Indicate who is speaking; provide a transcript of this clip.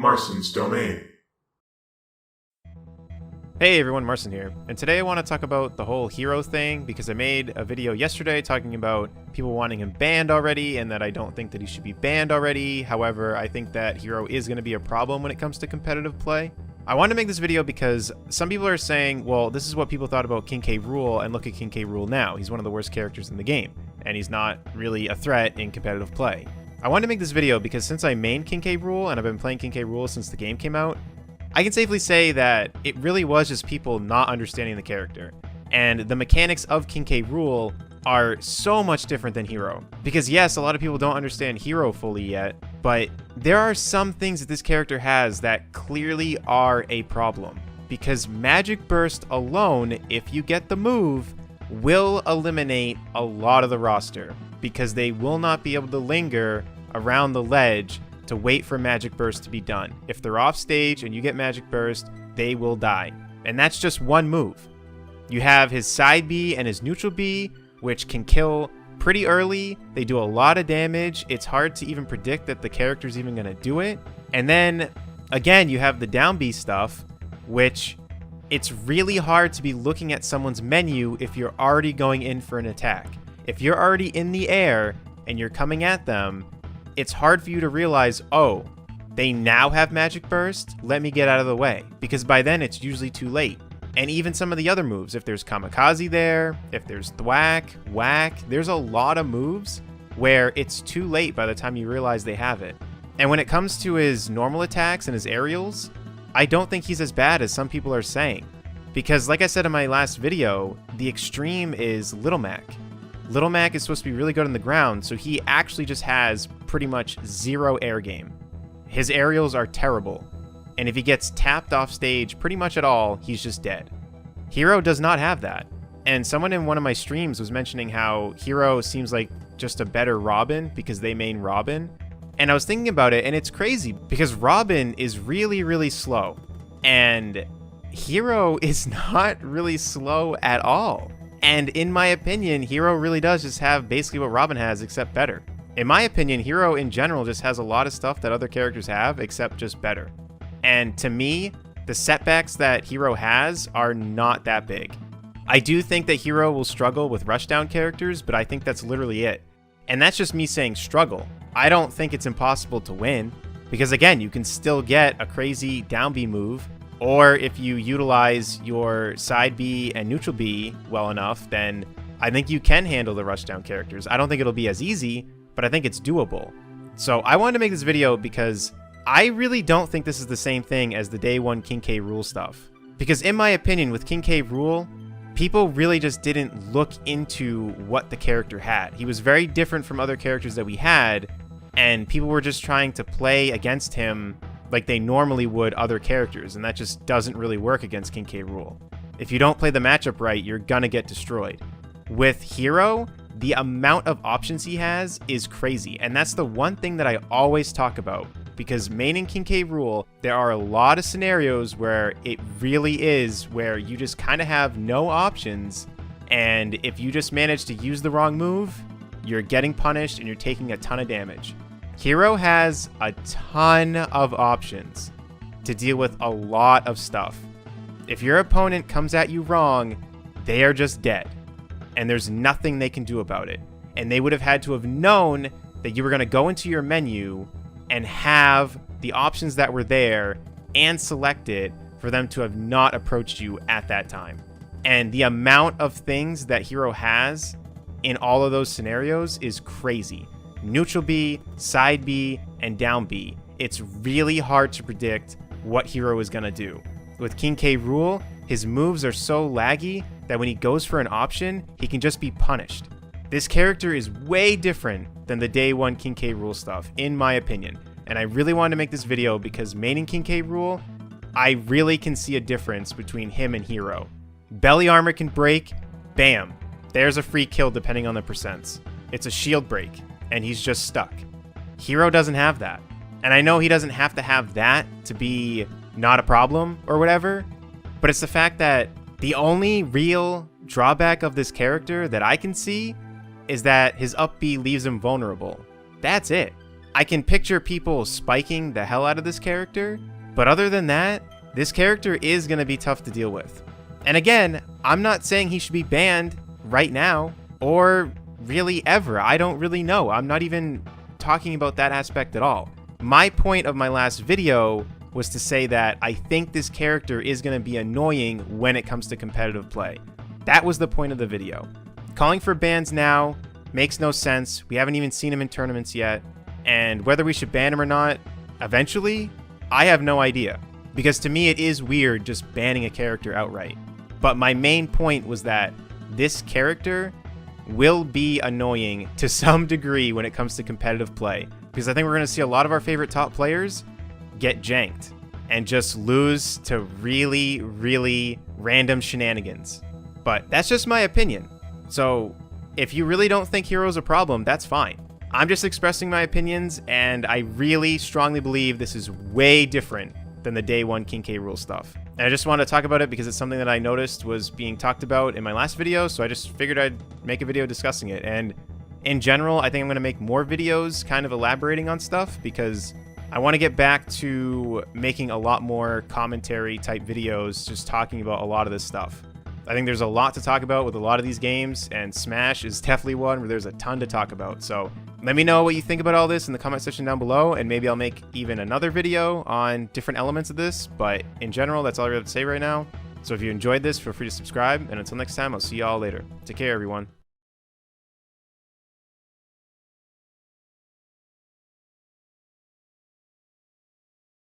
Speaker 1: Marston's Domain.
Speaker 2: Hey everyone, Marson here, and today I want to talk about the whole hero thing because I made a video yesterday talking about people wanting him banned already and that I don't think that he should be banned already. However, I think that hero is going to be a problem when it comes to competitive play. I wanted to make this video because some people are saying, well, this is what people thought about King K. Rool, and look at King K. Rool now. He's one of the worst characters in the game, and he's not really a threat in competitive play. I wanted to make this video because since I main King K. Rool, and I've been playing King K. Rool since the game came out, I can safely say that it really was just people not understanding the character. And the mechanics of King K. Rool are so much different than Hero. Because yes, a lot of people don't understand Hero fully yet, but there are some things that this character has that clearly are a problem. Because Magic Burst alone, if you get the move, will eliminate a lot of the roster. Because they will not be able to linger around the ledge to wait for Magic Burst to be done. If they're off stage and you get Magic Burst, they will die. And that's just one move. You have his side B and his neutral B, which can kill pretty early. They do a lot of damage. It's hard to even predict that the character's even going to do it. And then, again, you have the down B stuff, which it's really hard to be looking at someone's menu if you're already going in for an attack. If you're already in the air and you're coming at them, it's hard for you to realize, oh, they now have Magic Burst? Let me get out of the way. Because by then, it's usually too late. And even some of the other moves, if there's Kamikaze there, if there's Thwack, Whack, there's a lot of moves where it's too late by the time you realize they have it. And when it comes to his normal attacks and his aerials, I don't think he's as bad as some people are saying. Because like I said in my last video, the extreme is Little Mac. Little Mac is supposed to be really good on the ground, so he actually just has pretty much zero air game. His aerials are terrible, and if he gets tapped off stage pretty much at all, he's just dead. Hero does not have that, and someone in one of my streams was mentioning how Hero seems like just a better Robin because they main Robin, and I was thinking about it, and it's crazy because Robin is really, really slow, and Hero is not really slow at all. And in my opinion, Hero really does just have basically what Robin has, except better. In my opinion, Hero in general just has a lot of stuff that other characters have, except just better. And to me, the setbacks that Hero has are not that big. I do think that Hero will struggle with rushdown characters, but I think that's literally it. And that's just me saying struggle. I don't think it's impossible to win, because again, you can still get a crazy down B move, or if you utilize your side B and neutral B well enough, then I think you can handle the rushdown characters. I don't think it'll be as easy, but I think it's doable. So I wanted to make this video because I really don't think this is the same thing as the day one King K. Rool stuff. Because in my opinion, with King K. Rool, people really just didn't look into what the character had. He was very different from other characters that we had, and people were just trying to play against him like they normally would other characters, and that just doesn't really work against King K. Rool. If you don't play the matchup right, you're gonna get destroyed. With Hero, the amount of options he has is crazy, and that's the one thing that I always talk about, because maining King K. Rool, there are a lot of scenarios where it really is where you just kind of have no options, and if you just manage to use the wrong move, you're getting punished and you're taking a ton of damage. Hero has a ton of options to deal with a lot of stuff. If your opponent comes at you wrong, they are just dead. And there's nothing they can do about it. And they would have had to have known that you were going to go into your menu and have the options that were there and select it for them to have not approached you at that time. And the amount of things that Hero has in all of those scenarios is crazy. Neutral B, side B, and down B. It's really hard to predict what Hero is going to do. With King K. Rool, his moves are so laggy that when he goes for an option, he can just be punished. This character is way different than the day one King K. Rool stuff, in my opinion. And I really wanted to make this video because maining King K. Rool, I really can see a difference between him and Hero. Belly armor can break, bam, there's a free kill depending on the percents. It's a shield break, and he's just stuck. Hero doesn't have that. And I know he doesn't have to have that to be not a problem or whatever, but it's the fact that the only real drawback of this character that I can see is that his up B leaves him vulnerable. That's it. I can picture people spiking the hell out of this character, but other than that, this character is going to be tough to deal with. And again, I'm not saying he should be banned right now, or really ever. I don't really know. I'm not even talking about that aspect at all. My point of my last video was to say that I think this character is going to be annoying when it comes to competitive play. That was the point of the video. Calling for bans now makes no sense. We haven't even seen him in tournaments yet. And whether we should ban him or not, eventually, I have no idea. Because to me, it is weird just banning a character outright. But my main point was that this character will be annoying to some degree when it comes to competitive play. Because I think we're going to see a lot of our favorite top players get janked and just lose to really, really random shenanigans. But that's just my opinion. So if you really don't think Hero's a problem, that's fine. I'm just expressing my opinions, and I really strongly believe this is way different than the day one King K. Rool stuff. And I just wanted to talk about it because it's something that I noticed was being talked about in my last video, so I just figured I'd make a video discussing it. And in general, I think I'm going to make more videos kind of elaborating on stuff because I want to get back to making a lot more commentary type videos just talking about a lot of this stuff. I think there's a lot to talk about with a lot of these games, and Smash is definitely one where there's a ton to talk about. So let me know what you think about all this in the comment section down below, and maybe I'll make even another video on different elements of this. But in general, that's all I have to say right now. So if you enjoyed this, feel free to subscribe, and until next time, I'll see you all later. Take care, everyone.